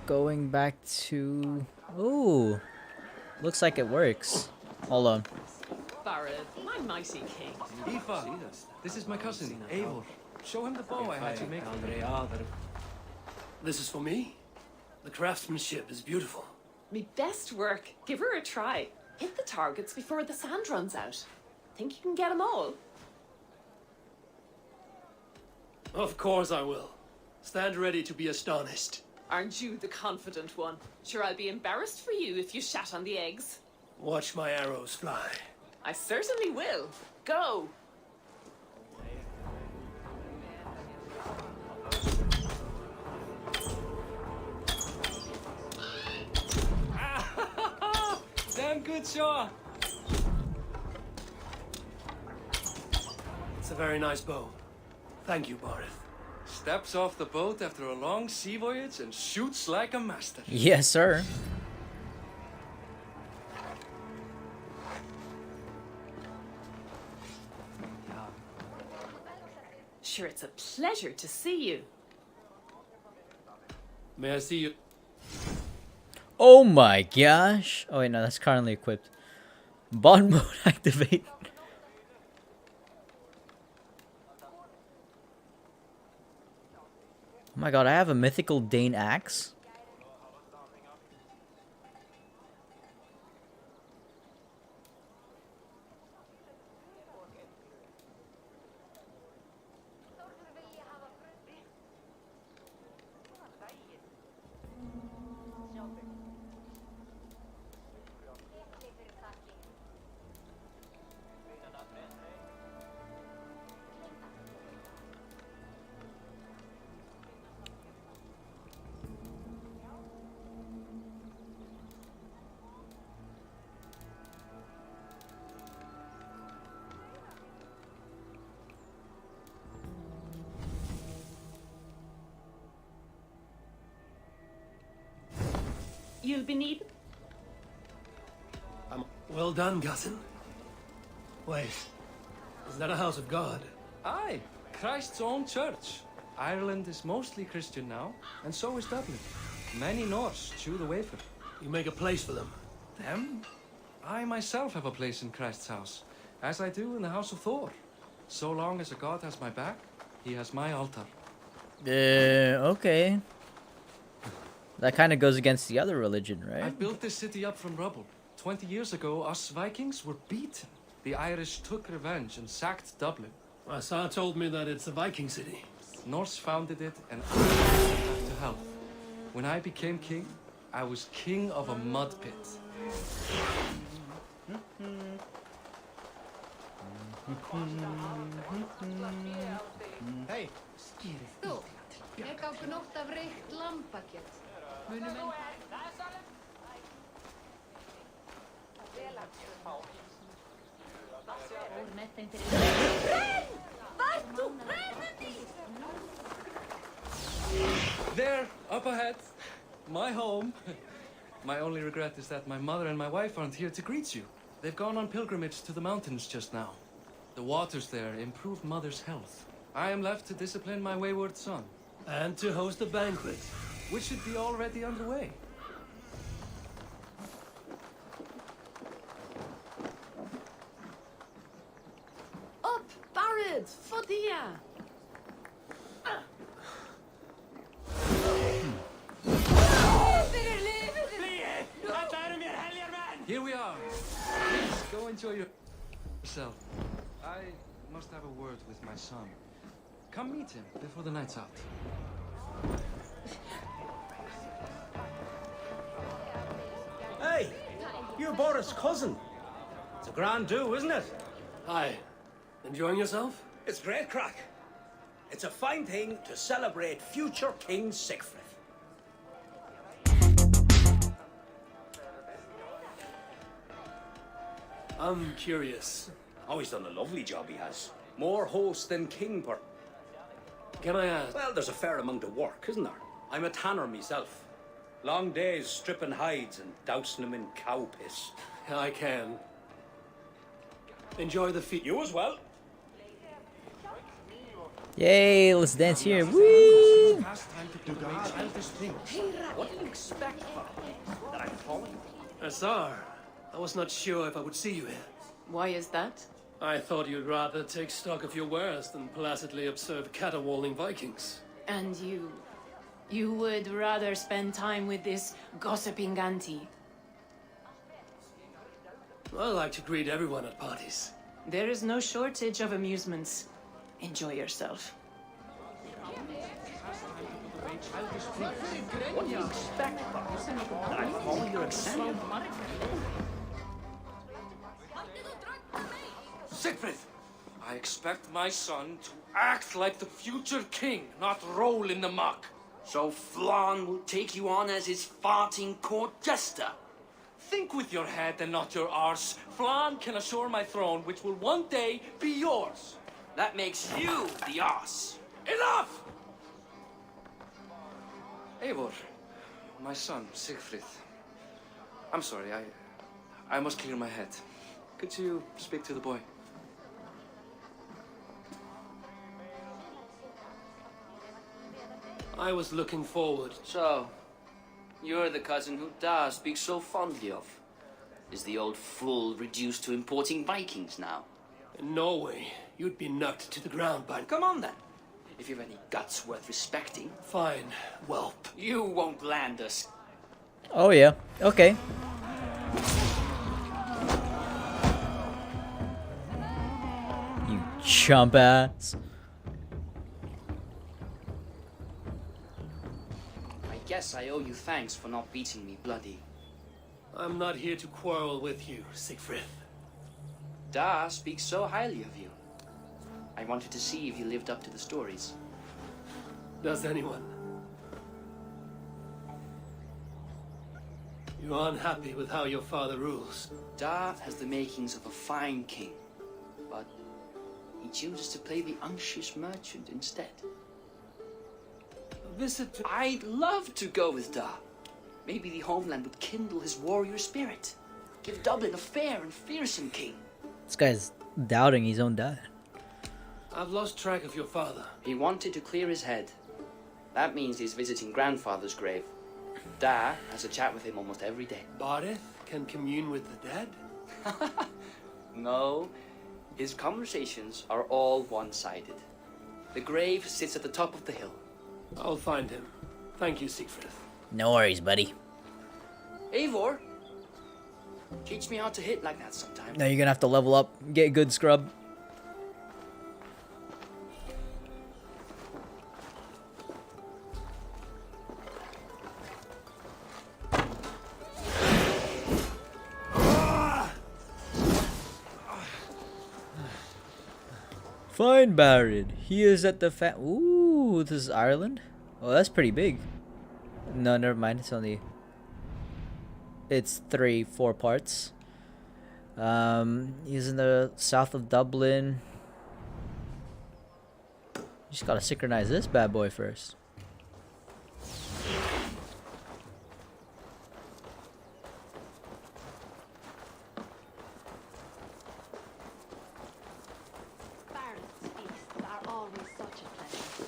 going back to... Ooh, looks like it works. Hold on. Barrett, my mighty king. Aoife, this is my cousin, Eivor. Show him the bow I had you make. This is for me? The craftsmanship is beautiful. Me best work. Give her a try. Hit the targets before the sand runs out. Think you can get them all? Of course I will. Stand ready to be astonished. Aren't you the confident one? Sure, I'll be embarrassed for you if you shat on the eggs. Watch my arrows fly. I certainly will. Go! Damn good shot. It's a very nice bow. Thank you, Barith. Steps off the boat after a long sea voyage and shoots like a master. Yes, sir. Sure, it's a pleasure to see you. May I see you? Oh my gosh. Oh wait, no, that's currently equipped. Bond mode activate. Oh my god, I have a mythical Dane axe. You'll be needing... Well done, cousin. Wait, is that a house of God? Aye, Christ's own church. Ireland is mostly Christian now, and so is Dublin. Many Norse chew the wafer. You make a place for them. Them? I myself have a place in Christ's house, as I do in the house of Thor. So long as a god has my back, he has my altar. Okay. That kind of goes against the other religion, right? I built this city up from rubble. 20 years ago, us Vikings were beaten. The Irish took revenge and sacked Dublin. Asa told me that it's a Viking city. Norse founded it and I brought it back to health. When I became king, I was king of a mud pit. Hey, Þú, ég gáku nótt af reykt lambakjöt. Munum minn. Úr með þeim fyrir... Vart þú brennandi? There, up ahead, my home. My only regret is that my mother and my wife aren't here to greet you. They've gone on pilgrimage to the mountains just now. The waters there improve mother's health. I am left to discipline my wayward son. and to host a banquet. Which should be already underway. Up, Barrett, Fodia. Here we are. Please go enjoy yourself. I must have a word with my son. Come meet him before the night's out. Hey, you're Boris' cousin. It's a grand do, isn't it? Hi. Enjoying yourself? It's great crack. It's a fine thing to celebrate future King Siegfried. I'm curious. Oh, he's done a lovely job, he has. More host than king per... Can I ask? Well, there's a fair amount of work, isn't there? I'm a tanner myself. Long days stripping hides and dousing them in cow piss. I can. Enjoy the feast. You as well. Yay, let's dance here. Whee! King? Pastime to put away childish things. What do you expect, Father? That I'm following? Azar, I was not sure if I would see you here. Why is that? I thought you'd rather take stock of your wares than placidly observe caterwauling Vikings. And you... You would rather spend time with this gossiping auntie? I like to greet everyone at parties. There is no shortage of amusements. Enjoy yourself. What do you expect, Father? That I'm following your example? Siegfried! I expect my son to act like the future king, not roll in the muck. So Flan will take you on as his farting court jester? Think with your head and not your arse. Flan can assure my throne, which will one day be yours. That makes you the ass. Enough! Eivor, my son, Siegfried. I'm sorry, I must clear my head. Could you speak to the boy? I was looking forward. So, you're the cousin who Da speaks so fondly of. Is the old fool reduced to importing Vikings now? In Norway, you'd be knocked to the ground by... Come on then. If you've any guts worth respecting. Fine, whelp. You won't land us. Oh yeah. Okay. You chump ass. I guess I owe you thanks for not beating me bloody. I'm not here to quarrel with you, Siegfried. Da speaks so highly of you. I wanted to see if you lived up to the stories. Does anyone? You're unhappy with how your father rules. Da has the makings of a fine king, but he chooses to play the unctuous merchant instead. A visit to... I'd love to go with Da. Maybe the homeland would kindle his warrior spirit. Give Dublin a fair and fearsome king. This guy's doubting his own dad. I've lost track of your father. He wanted to clear his head. That means he's visiting grandfather's grave. Da has a chat with him almost every day. Bareth can commune with the dead? No, his conversations are all one-sided. The grave sits at the top of the hill. I'll find him. Thank you, Siegfried. No worries, buddy. Eivor, teach me how to hit like that sometime. Now you're gonna have to level up, get good scrub. Fine, Baron. He is at the Ooh, this is Ireland? Oh, that's pretty big. No, never mind. It's only... It's 4 parts. He's in the south of Dublin. Just gotta synchronize this bad boy first. Baron's feasts are always such a pleasure.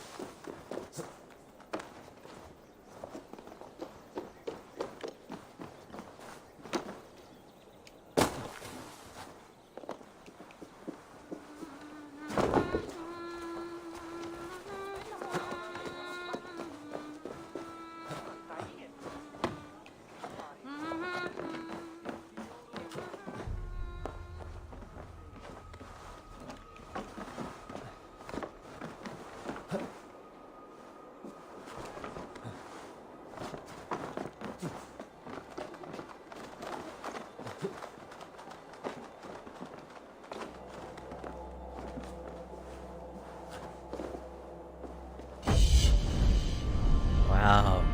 Wow.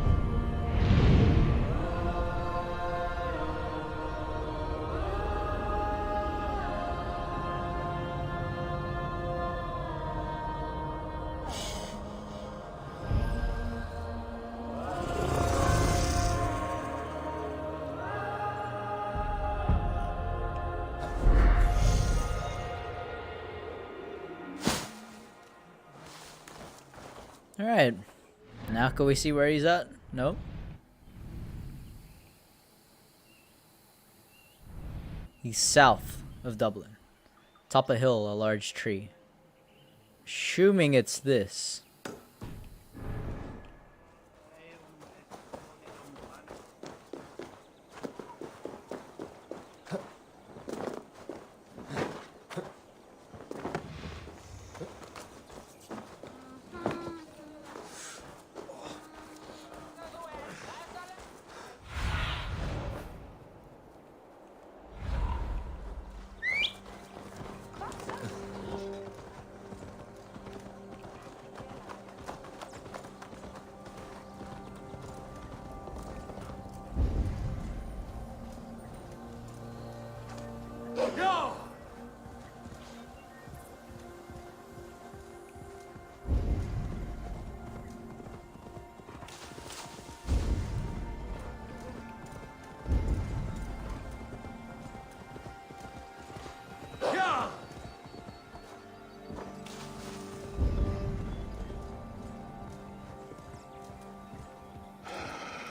All right. Now can we see where he's at? No. He's south of Dublin. Top a hill, a large tree. Assuming it's this.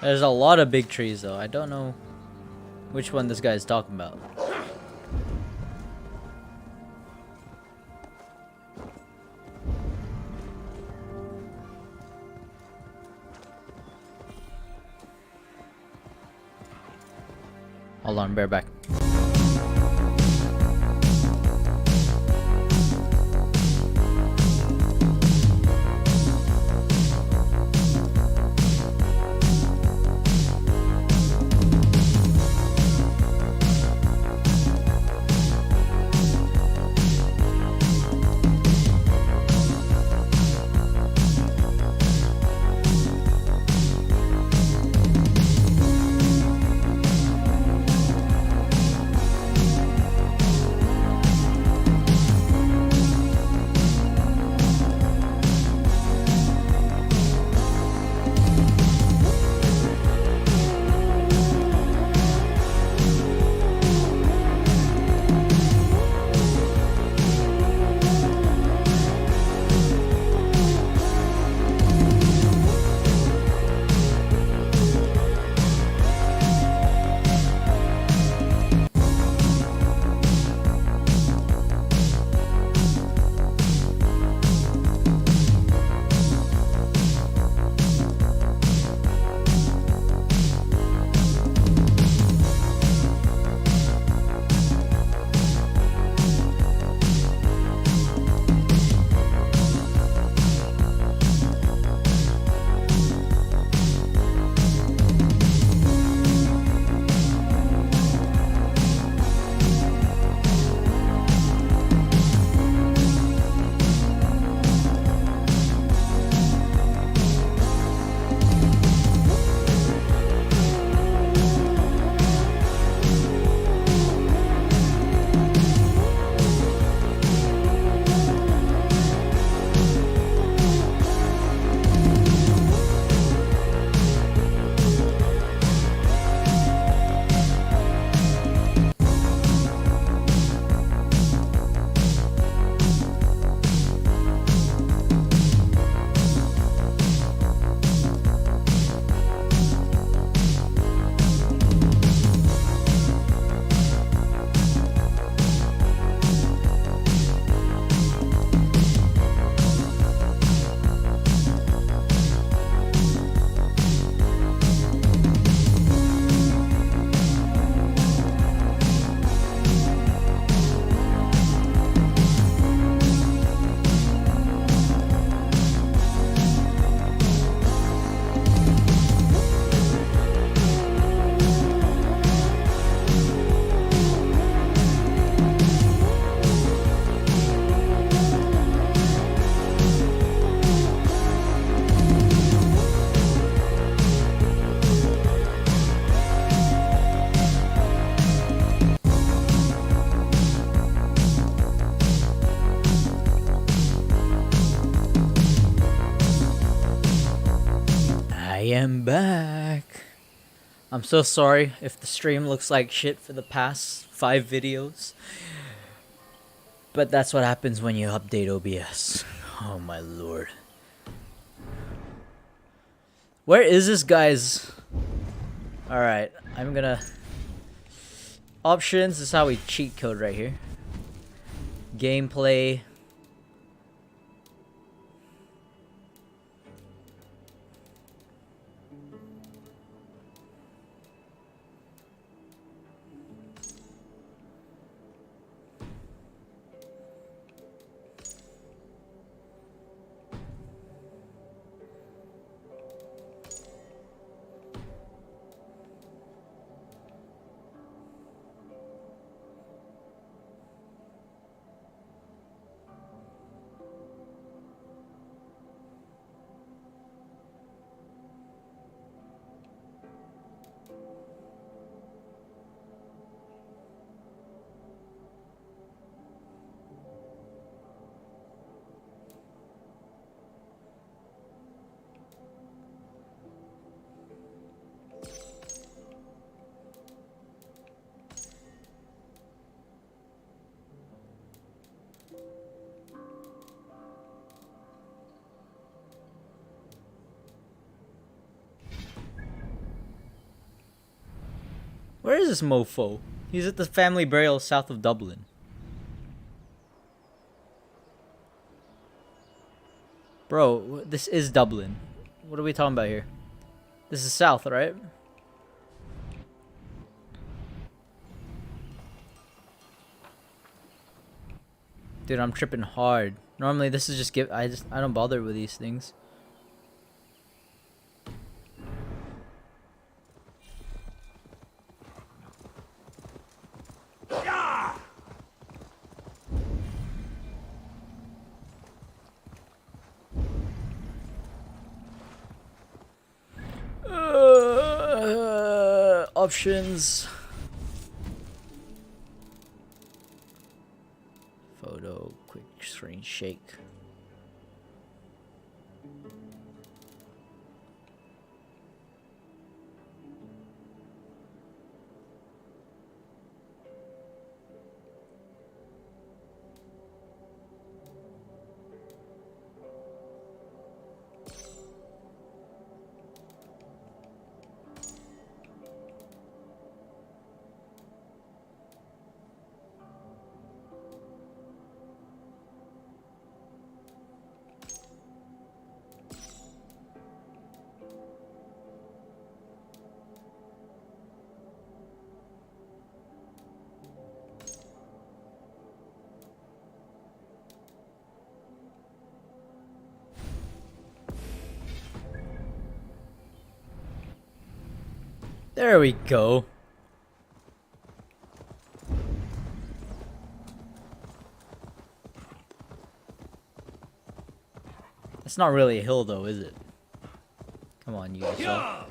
There's a lot of big trees though. I don't know which one this guy is talking about. Hold on, bear back. am back. I'm so sorry if the stream looks like shit for the past 5 videos. But that's what happens when you update OBS. Oh my lord. Where is this guy's? Alright, I'm gonna... Options, this is how we cheat code right here. Gameplay. Where is this mofo? He's at the family burial south of Dublin. Bro, this is Dublin. What are we talking about here? This is south, right? Dude, I'm tripping hard. Normally this is just I don't bother with these things. Options. Photo, quick screen shake. There we go. It's not really a hill though, is it? Come on, you yourself.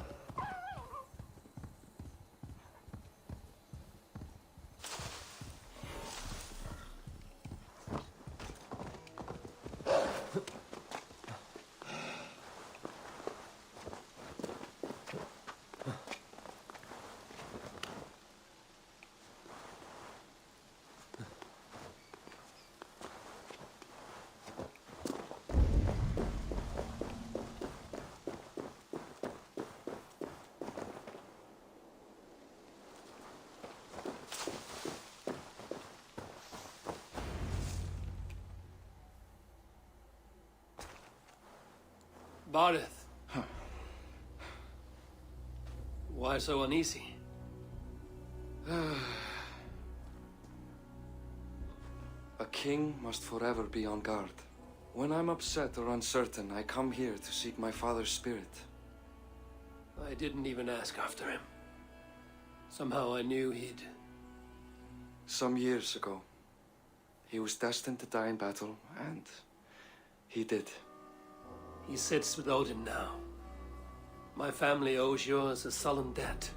Bardeth. Why so uneasy? A king must forever be on guard. When I'm upset or uncertain, I come here to seek my father's spirit. I didn't even ask after him. Somehow I knew he'd... Some years ago, he was destined to die in battle, and he did. He sits with Odin now. My family owes yours a sullen debt.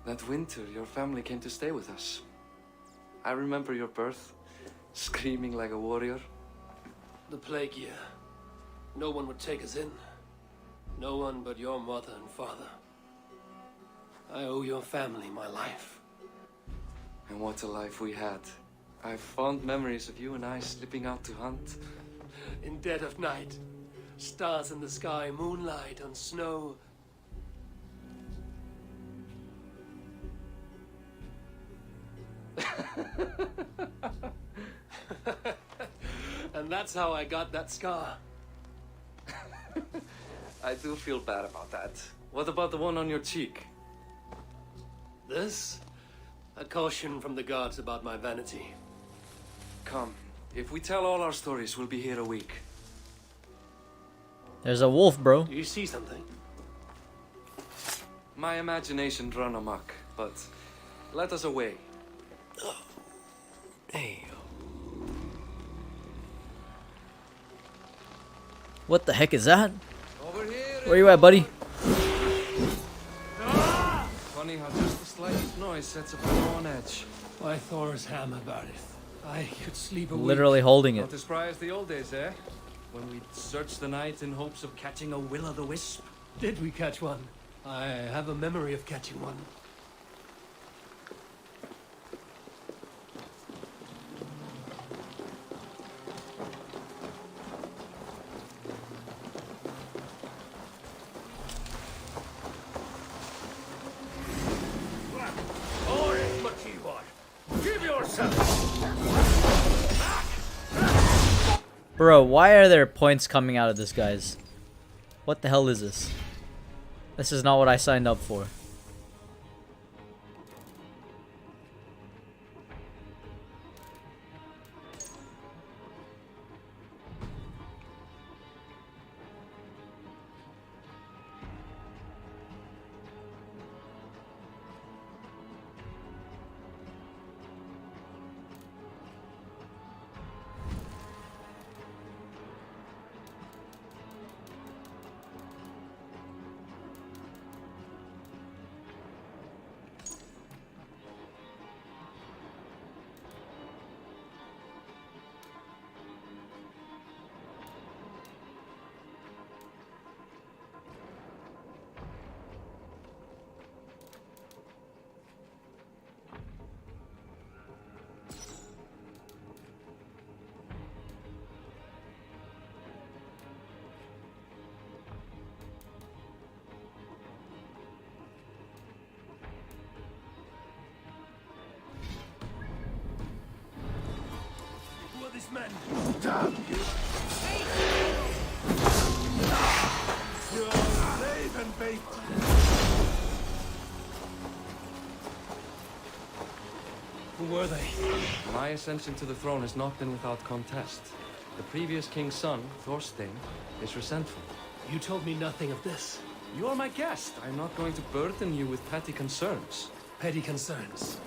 That winter, your family came to stay with us. I remember your birth, screaming like a warrior. The plague year. No one would take us in. No one but your mother and father. I owe your family my life. And what a life we had. I have fond memories of you and I slipping out to hunt. In dead of night. Stars in the sky, moonlight on snow. And that's how I got that scar. I do feel bad about that. What about the one on your cheek? This? A caution from the gods about my vanity. Come, if we tell all our stories, we'll be here a week. There's a wolf, bro. Do you see something? My imagination run amok, but let us away. Hey. What the heck is that? Over here. Where you at, buddy? Funny how just the slightest noise sets a fellow on edge. By Thor's hammer, Barith. I could sleep a week. Literally holding it. Not as spry as the old days, eh? When we'd search the night in hopes of catching a will-o'-the-wisp. Did we catch one? I have a memory of catching one. Give yourself! Bro, why are there points coming out of this, guys? What the hell is this? This is not what I signed up for. Men. Damn you! You're slave and bait. Who were they? My ascension to the throne has not been without contest. The previous king's son, Thorstein, is resentful. You told me nothing of this. You are my guest. I'm not going to burden you with petty concerns. Petty concerns.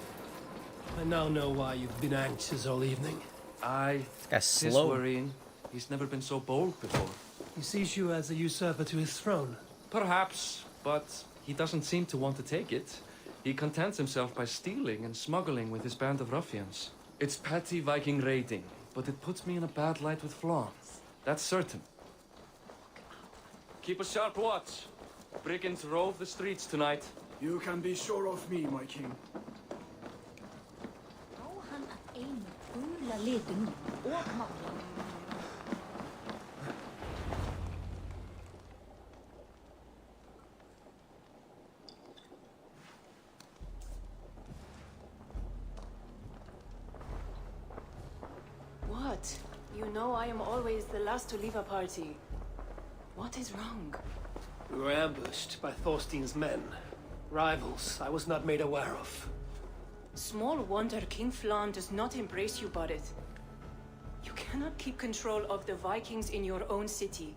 I now know why you've been anxious all evening. This guy's Tis slow. worrying. He's never been so bold before. He sees you as a usurper to his throne. Perhaps, but he doesn't seem to want to take it. He contents himself by stealing and smuggling with his band of ruffians. It's petty Viking raiding, but it puts me in a bad light with Flann. That's certain. Keep a sharp watch. Brigands rove the streets tonight. You can be sure of me, my king. What? You know I am always the last to leave a party. What is wrong? We were ambushed by Thorstein's men. Rivals I was not made aware of. Small wonder King Flann does not embrace you, Barith. You cannot keep control of the Vikings in your own city.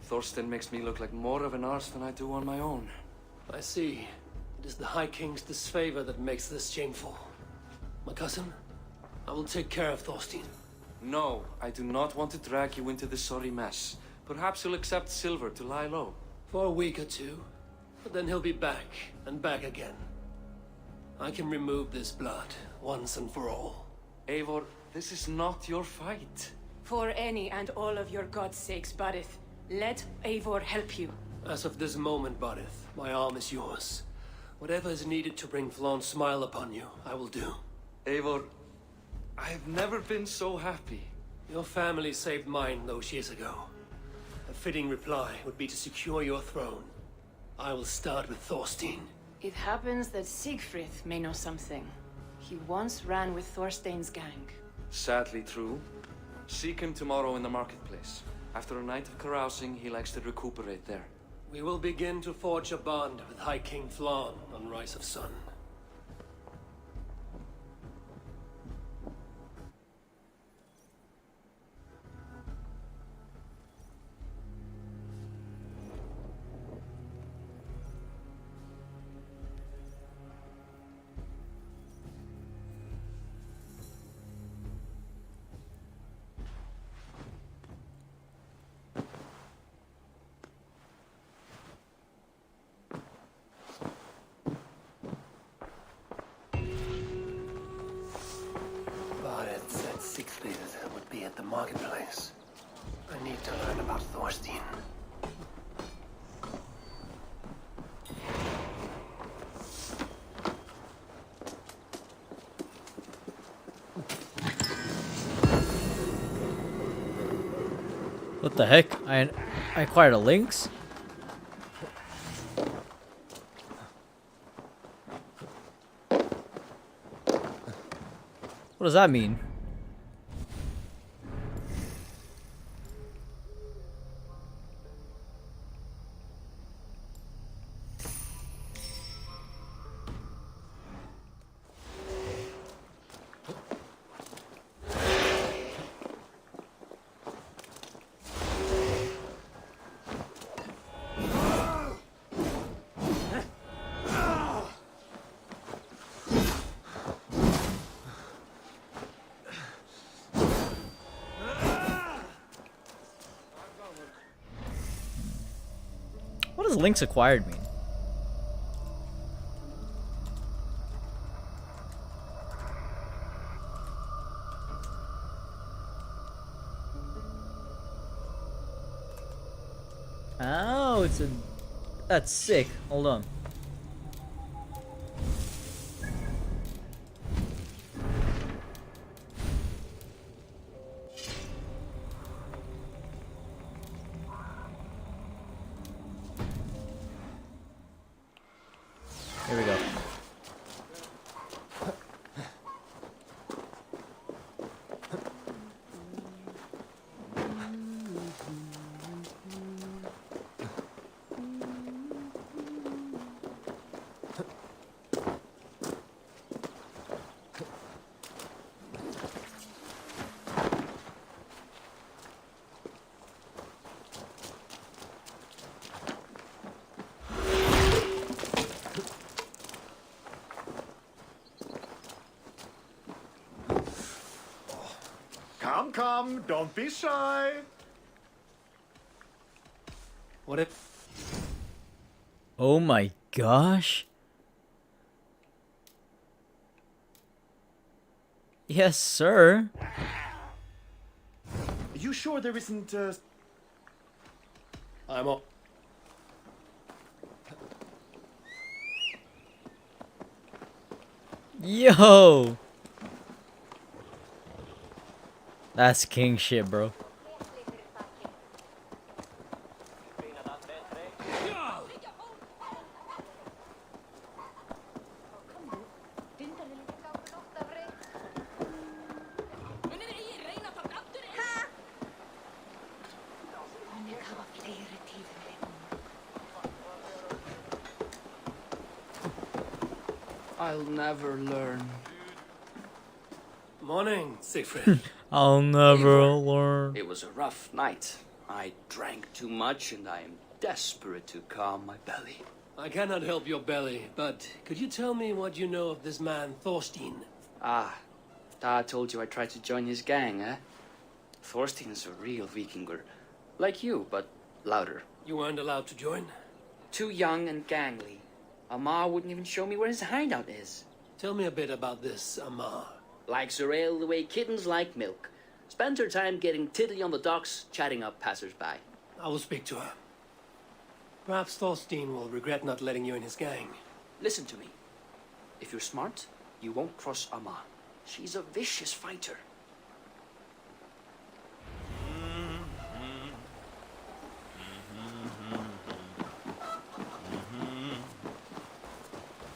Thorstein makes me look like more of an arse than I do on my own. I see. It is the High King's disfavor that makes this shameful. My cousin, I will take care of Thorstein. No, I do not want to drag you into this sorry mess. Perhaps you'll accept silver to lie low. For a week or two, but then he'll be back, and back again. I can remove this blood, once and for all. Eivor, this is not your fight. For any and all of your gods' sakes, Barith, let Eivor help you. As of this moment, Barith, my arm is yours. Whatever is needed to bring Flann's smile upon you, I will do. Eivor, I've never been so happy. Your family saved mine those years ago. A fitting reply would be to secure your throne. I will start with Thorstein. It happens that Siegfried may know something. He once ran with Thorstein's gang. Sadly true. Seek him tomorrow in the marketplace. After a night of carousing, he likes to recuperate there. We will begin to forge a bond with High King Flan on Rise of Sun. Barret said Siegfried would be at the marketplace. I need to learn about Thorstein. What the heck? I acquired a lynx? What does that mean? What does Lynx acquired mean? Oh, it's a... That's sick. Hold on. Here we go. Come, don't be shy. What if... Oh my gosh. Yes, sir. You sure there isn't, I'm all... Yo. That's king shit, bro. I'll never learn. Morning, Siegfried. I'll never learn. It was a rough night. I drank too much and I am desperate to calm my belly. I cannot help your belly, but could you tell me what you know of this man, Thorstein? Ah, Dad told you I tried to join his gang, eh? Thorstein is a real Vikinger. Like you, but louder. You weren't allowed to join? Too young and gangly. Amar wouldn't even show me where his hideout is. Tell me a bit about this Amar. Likes her ale the way kittens like milk. Spends her time getting tiddly on the docks, chatting up passers-by. I will speak to her. Perhaps Thorstein will regret not letting you in his gang. Listen to me. If you're smart, you won't cross Amar. She's a vicious fighter.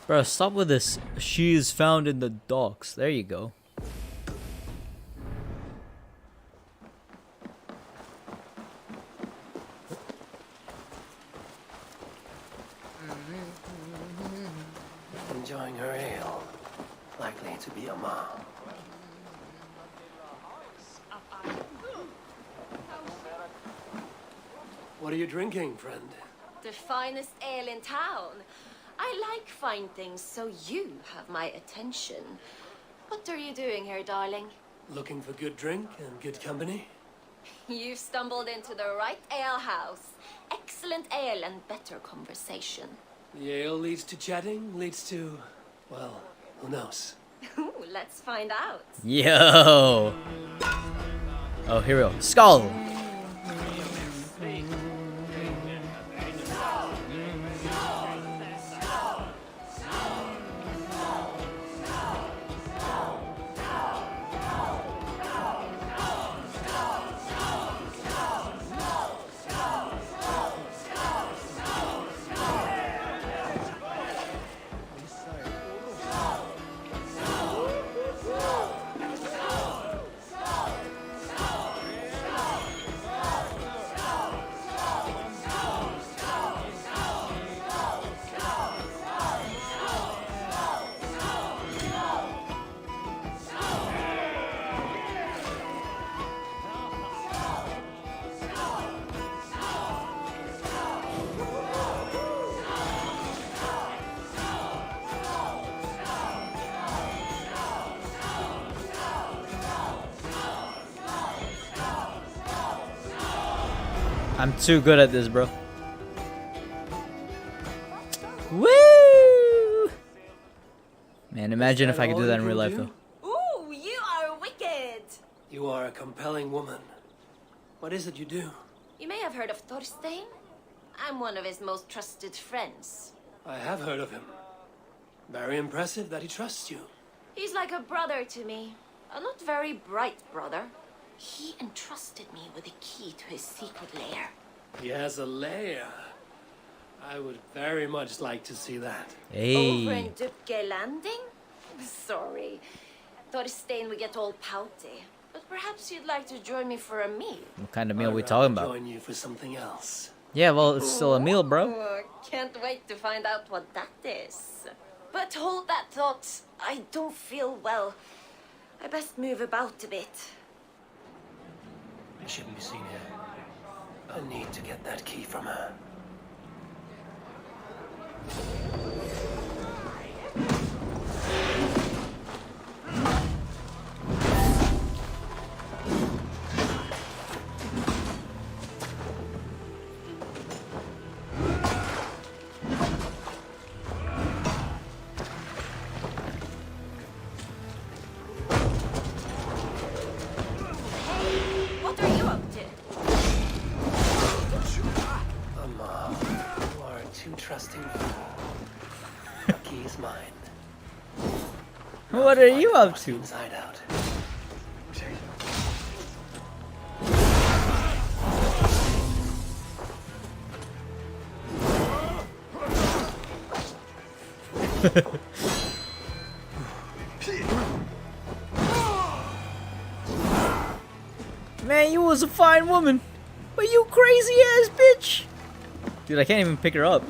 Bro, stop with this. She is found in the docks. There you go. Enjoying her ale. Likely to be a mom. What are you drinking, friend? The finest ale in town. I like fine things, so you have my attention. What are you doing here, darling? Looking for good drink and good company? You've stumbled into the right ale house. Excellent ale and better conversation. The ale leads to chatting, leads to, well, who knows? Ooh, let's find out. Yo. Oh, here we go. Skull. I'm too good at this, bro. Woo! Man, imagine if I could do that in real life, though. Ooh, you are wicked. You are a compelling woman. What is it you do? You may have heard of Thorstein. I'm one of his most trusted friends. I have heard of him. Very impressive that he trusts you. He's like a brother to me. A not very bright brother. He entrusted me with the key to his secret lair. He has a lair. I would very much like to see that. Over Hey. in Dupke Landing? Sorry. Thorstein would get all pouty. But perhaps you'd like to join me for a meal. What kind of meal I'd we rather talking about? Join you for something else. Yeah, well, it's still a meal, bro. Oh, can't wait to find out what that is. But hold that thought. I don't feel well. I best move about a bit. I shouldn't be seen here. I need to get that key from her. What are you up to? Mom, you are a too trusting fool. The key is mine. What are you up to? Inside out. Man, you was a fine woman. But you crazy ass bitch. Dude, I can't even pick her up.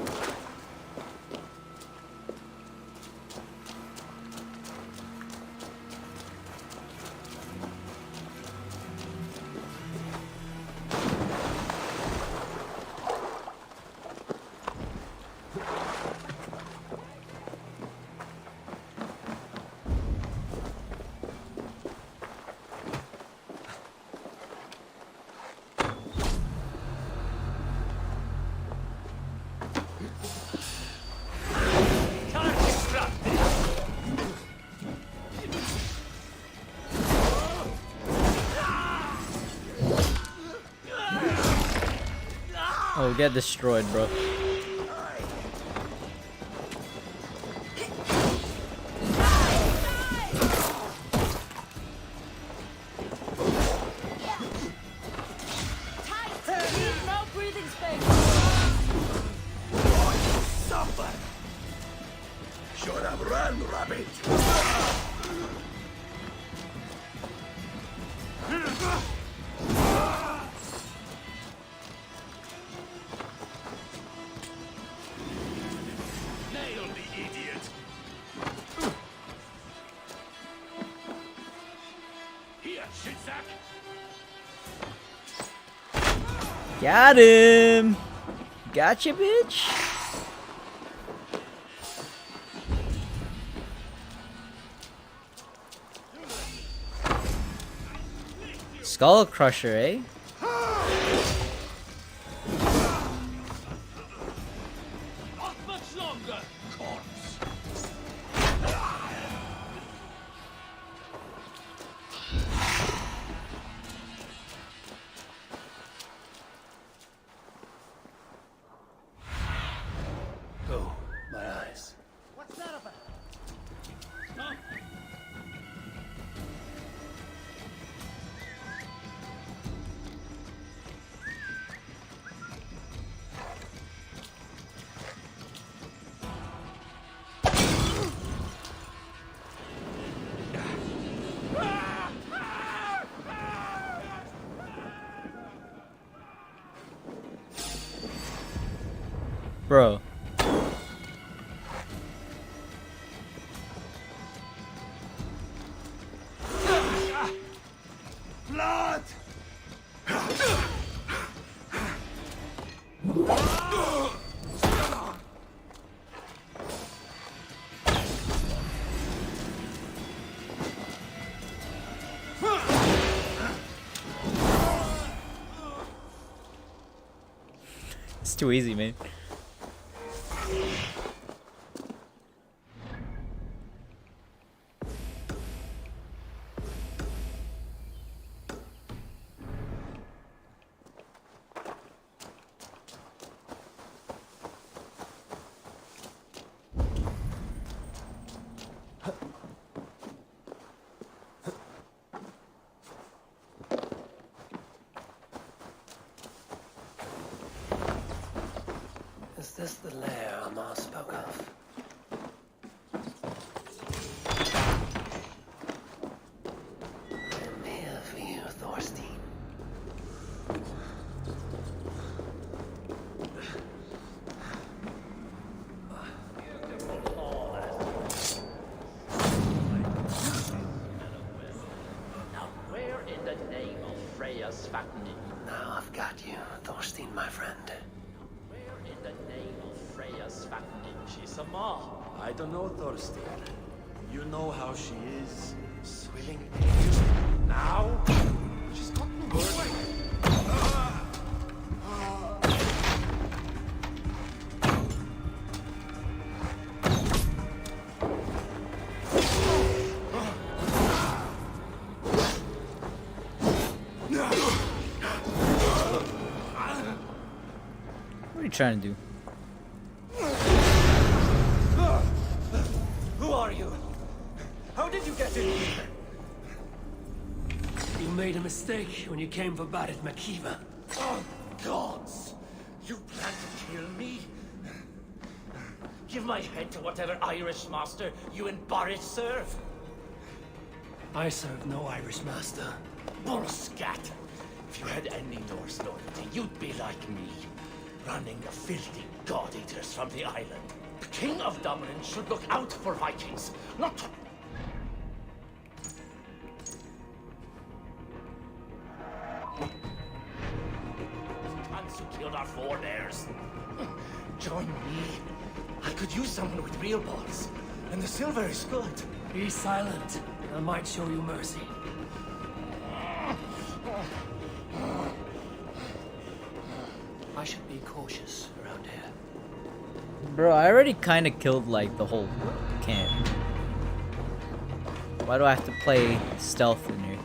Oh, get destroyed, bro. No breathing space. Should have run, rabbit. Nail the idiot. Here, shitsack. Got him! Gotcha, bitch! Skull Crusher, eh? Not much longer, corpse. Oh, my eyes. What's that about? Bro. Blood! It's too easy, man. Is this the lair Amar spoke of? I'm here for you, Thorstein. Now, where in the name of Freya's fattening? Now I've got you, Thorstein, my friend. Where in the name of Freya's fattening? She's a mom. I don't know, Thorstein. You know how she is. Swilling. Now? She's gotten good. What are you trying to do? Who are you? How did you get in here? You made a mistake when you came for Barit Makiva. Oh, gods! You plan to kill me? Give my head to whatever Irish master you and Boris serve. I serve no Irish master. Bullscat! If you had any Norse loyalty, you'd be like me, running the filthy god-eaters from the island. The King of Dublin should look out for Vikings, not to... Cunts who killed our forebears. Join me. I could use someone with real balls, and the silver is good. Be silent. I might show you mercy. I should be cautious around here. Bro, I already kind of killed like the whole camp. Why do I have to play stealth in here?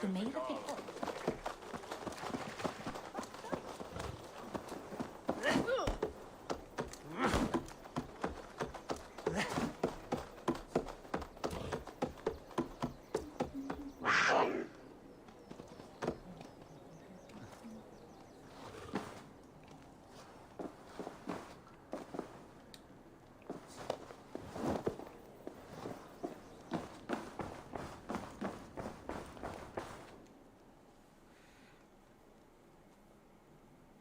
desto meira fick de.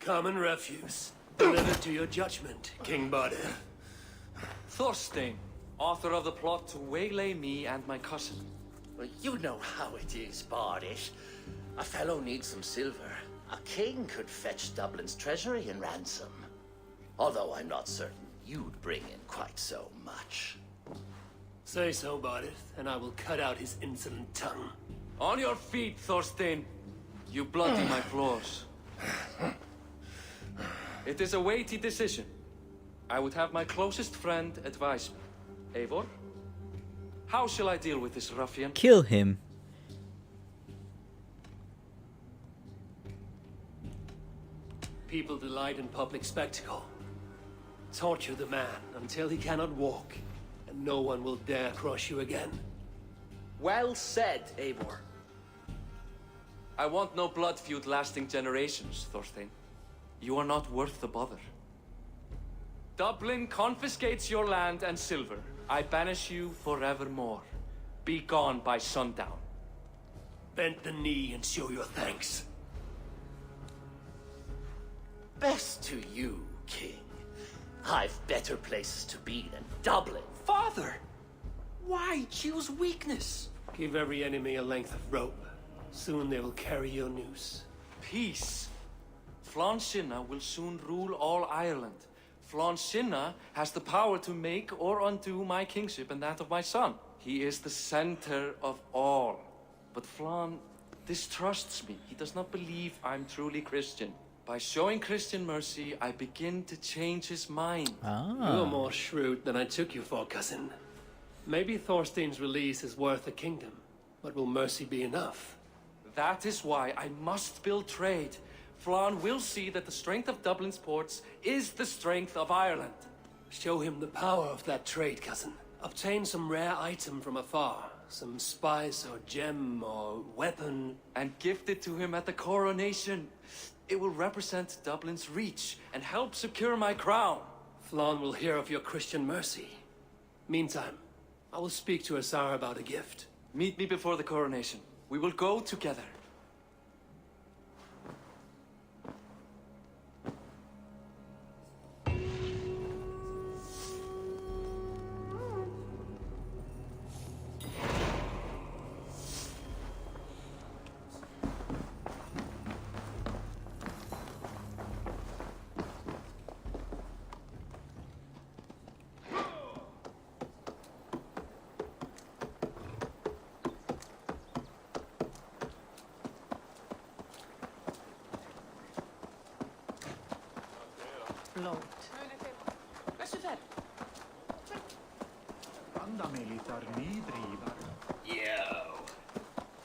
Common refuse. Delivered to your judgment, King Bardir. Thorstein, author of the plot to waylay me and my cousin. Well, you know how it is, Bardish. A fellow needs some silver. A king could fetch Dublin's treasury in ransom. Although I'm not certain you'd bring in quite so much. Say so, Bardir, and I will cut out his insolent tongue. On your feet, Thorstein. You bloody my floors. It is a weighty decision. I would have my closest friend advise me. Eivor, how shall I deal with this ruffian? Kill him. People delight in public spectacle. Torture the man until he cannot walk, and no one will dare cross you again. Well said, Eivor. I want no blood feud lasting generations, Thorstein. You are not worth the bother. Dublin confiscates your land and silver. I banish you forevermore. Be gone by sundown. Bend the knee and show your thanks. Best to you, King. I've better places to be than Dublin. Father! Why choose weakness? Give every enemy a length of rope. Soon they will carry your news. Peace. Flann Sinna will soon rule all Ireland. Flann Sinna has the power to make or undo my kingship and that of my son. He is the center of all. But Flann distrusts me. He does not believe I'm truly Christian. By showing Christian mercy, I begin to change his mind. You're more shrewd than I took you for, cousin. Maybe Thorstein's release is worth a kingdom, but will mercy be enough? That is why I must build trade. Flann will see that the strength of Dublin's ports is the strength of Ireland. Show him the power of that trade, cousin. Obtain some rare item from afar. Some spice or gem or weapon. And gift it to him at the coronation. It will represent Dublin's reach and help secure my crown. Flann will hear of your Christian mercy. Meantime, I will speak to Asar about a gift. Meet me before the coronation. We will go together.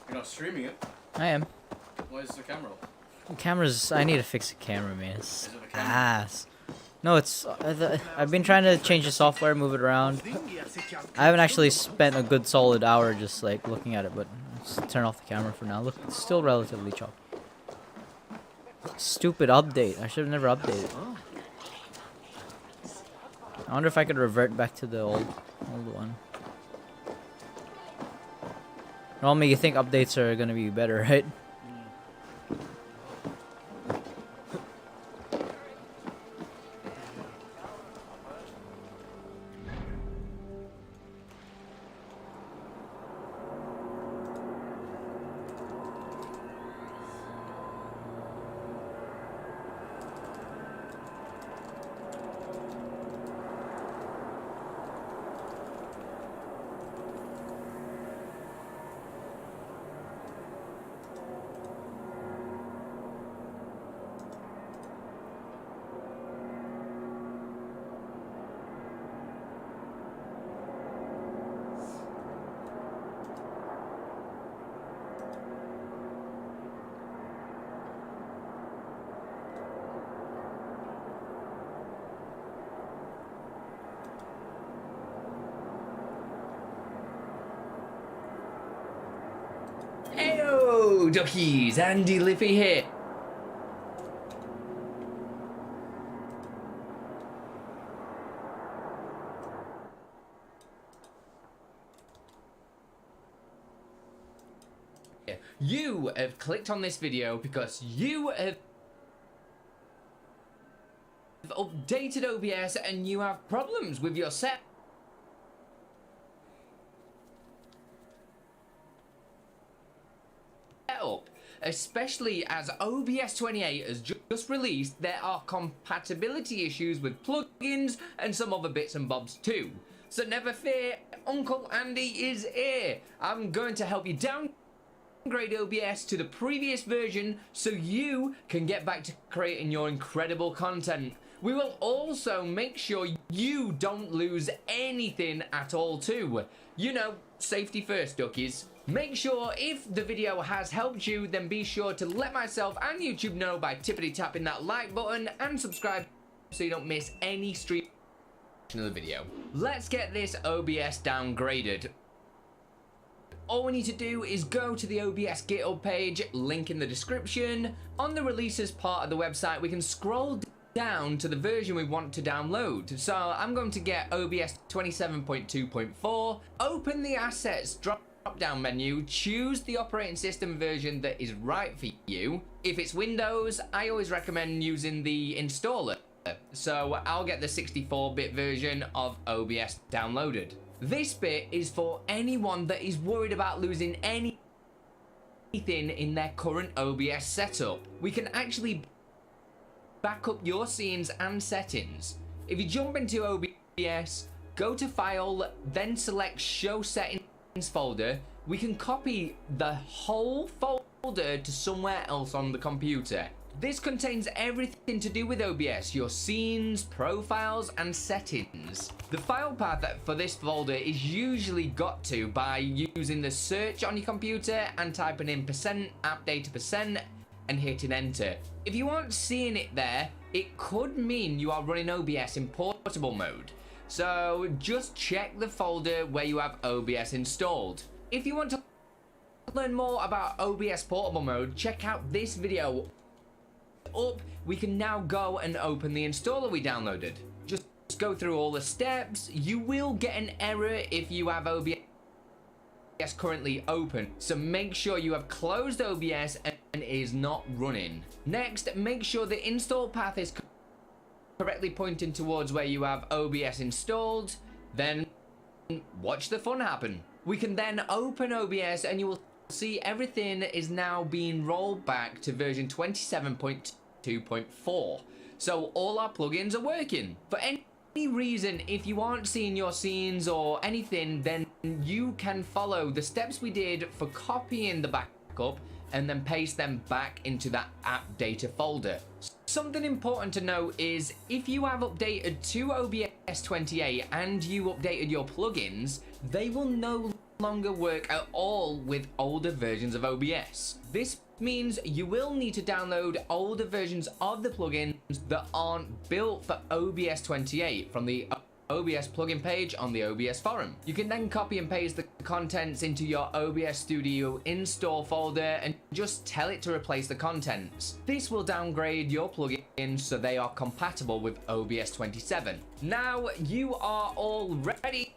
You're not streaming it? I am. Why is the camera off? The camera's. I need to fix the camera, man. It's Is it the camera? ass. No, it's. I've been trying to change the software, move it around. I haven't actually spent a good solid hour just like looking at it, but let's turn off the camera for now. Look, it's still relatively choppy. Stupid update. I should have never updated. I wonder if I could revert back to the old one. Normally you think updates are gonna be better, right? Hello, duckies. Andy Lippy here. You have clicked on this video because you have updated OBS and you have problems with your setup, especially as OBS 28 has just released. There are compatibility issues with plugins and some other bits and bobs too. So never fear, Uncle Andy is here. I'm going to help you downgrade OBS to the previous version so you can get back to creating your incredible content. We will also make sure you don't lose anything at all too. You know, safety first, duckies. Make sure if the video has helped you, then be sure to let myself and YouTube know by tippity tapping that like button and subscribe so you don't miss any stream of the video. Let's get this OBS downgraded. All we need to do is go to the OBS GitHub page, link in the description. On the releases part of the website, we can scroll down to the version we want to download. So I'm going to get OBS 27.2.4, open the assets drop-down menu, choose the operating system version that is right for you. If it's Windows, I always recommend using the installer. So I'll get the 64-bit version of OBS downloaded. This bit is for anyone that is worried about losing anything in their current OBS setup. We can actually back up your scenes and settings. If you jump into OBS, go to File, then select Show Settings folder, we can copy the whole folder to somewhere else on the computer. This contains everything to do with OBS, your scenes, profiles, and settings. The file path for this folder is usually got to by using the search on your computer and typing in %appdata% and hitting enter. If you aren't seeing it there, it could mean you are running OBS in portable mode. So just check the folder where you have OBS installed. If you want to learn more about OBS portable mode, check out this video. Up, we can now go and open the installer we downloaded. Just go through all the steps. You will get an error if you have OBS currently open, so make sure you have closed OBS and is not running. Next, make sure the install path is correctly pointing towards where you have OBS installed, then watch the fun happen. We can then open OBS and you will see everything is now being rolled back to version 27.2.4. So all our plugins are working. For any reason, if you aren't seeing your scenes or anything, then you can follow the steps we did for copying the backup and then paste them back into that app data folder. Something important to note is if you have updated to OBS 28 and you updated your plugins, they will no longer work at all with older versions of OBS. This means you will need to download older versions of the plugins that aren't built for OBS 28 from the OBS plugin page on the OBS forum. You can then copy and paste the contents into your OBS Studio install folder and just tell it to replace the contents. This will downgrade your plugins so they are compatible with OBS 27. Now you are all ready.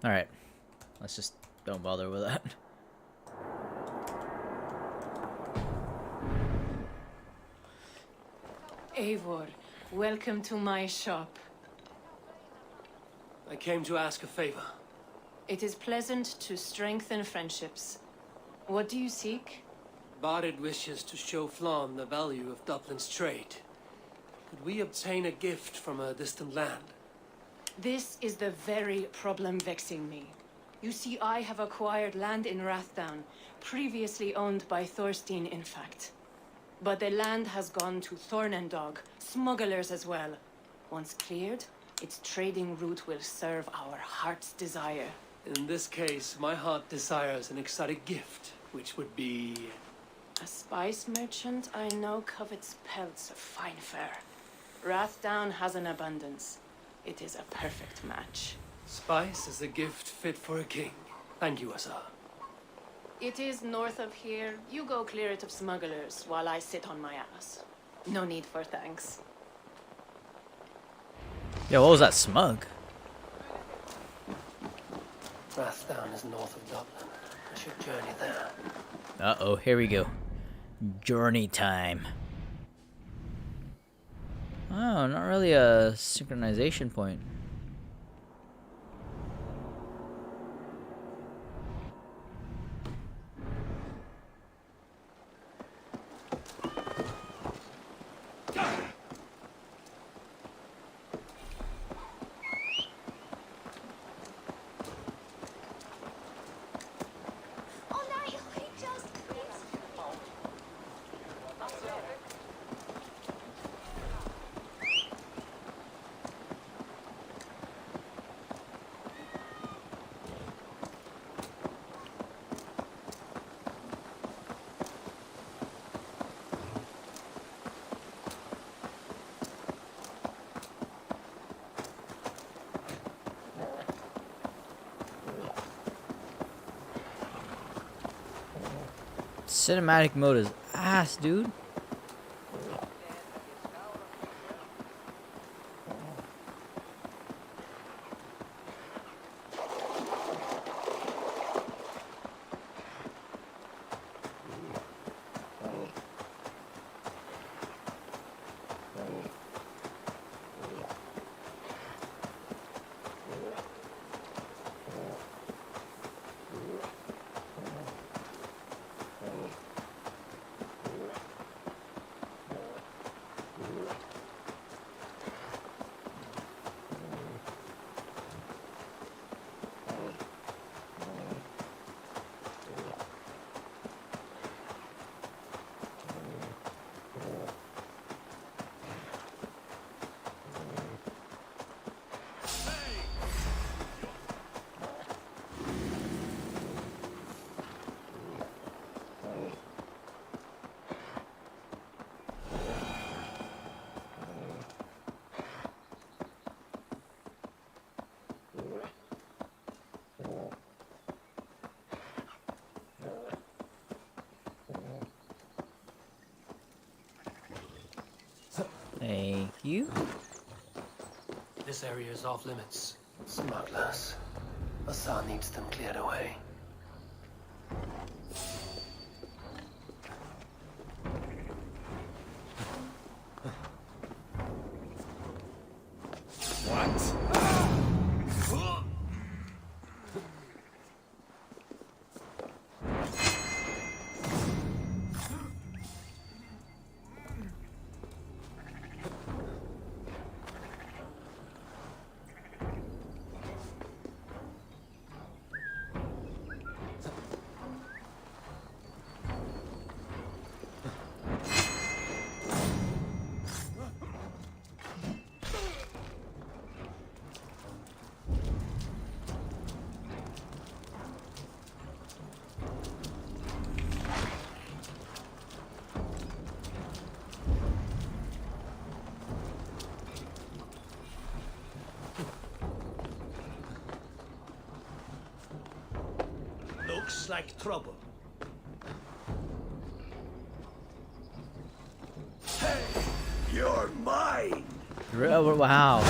Alright. Let's just don't bother with that. Eivor, welcome to my shop. I came to ask a favor. It is pleasant to strengthen friendships. What do you seek? Barid wishes to show Flann the value of Dublin's trade. Could we obtain a gift from a distant land? This is the very problem vexing me. You see, I have acquired land in Rathdown, previously owned by Thorstein, in fact. But the land has gone to Thornendog, smugglers as well. Once cleared, its trading route will serve our heart's desire. In this case, my heart desires an exotic gift, which would be... A spice merchant I know covets pelts of fine fur. Rathdown has an abundance. It is a perfect match. Spice is a gift fit for a king. Thank you, Asa. It is north of here. You go clear it of smugglers while I sit on my ass. No need for thanks. Yo, what was that smug? Rathdown is north of Dublin. I should journey there. Uh-oh, here we go. Journey time. Oh, not really a synchronization point. Cinematic mode is ass, dude. Thank you. This area is off limits. Smugglers. Asa needs them cleared away. Looks like trouble. Hey, you're mine! Wow.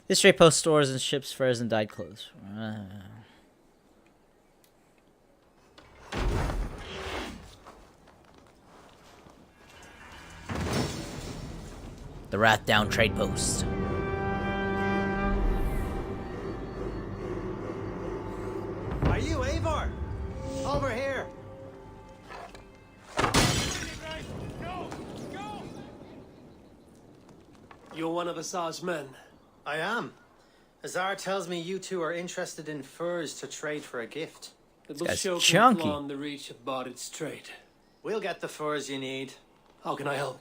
This trade post stores and ships furs and dyed clothes. The Wrathdown trade post. Are you Eivor? Over here. You're one of Azar's men. I am. Azar tells me you two are interested in furs to trade for a gift. It will guy's show chunky. Flan the reach of Bardet's trade. We'll get the furs you need. How can I help?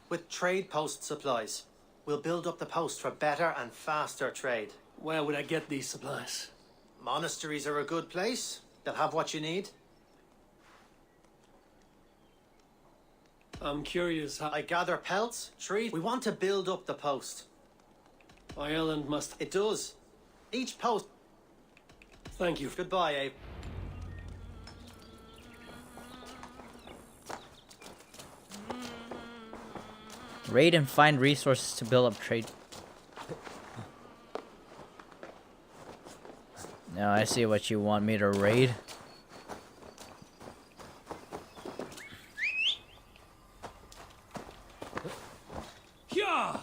With trade post supplies. We'll build up the post for better and faster trade. Where would I get these supplies? Monasteries are a good place. They'll have what you need. I'm curious how I gather pelts, trees. We want to build up the post. Ireland must... It does. Each post... Thank you. Goodbye, Abe. Raid and find resources to build up trade. Now I see what you want me to raid. Yeah!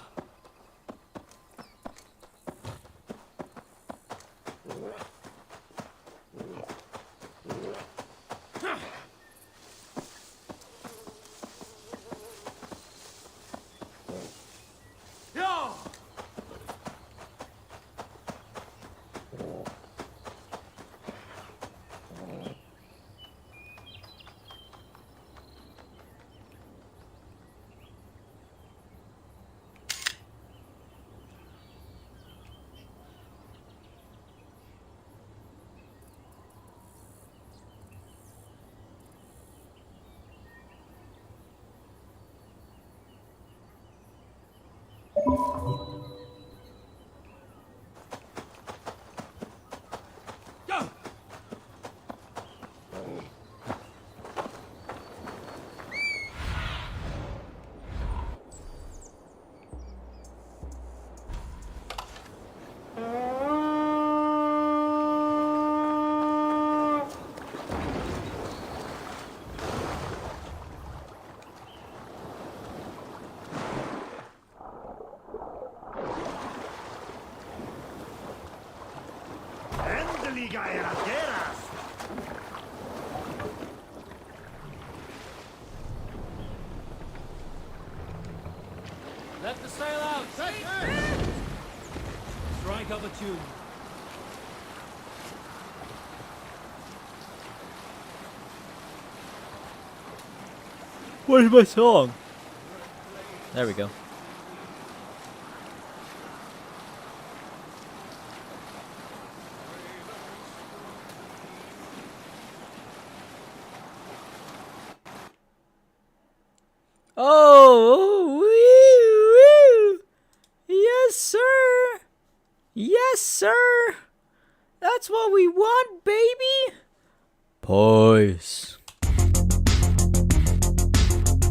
Let the sail out! Strike up a tune. Where's my song? There we go. Oh, wee, wee. Yes, sir. Yes, sir. That's what we want, baby. Peace.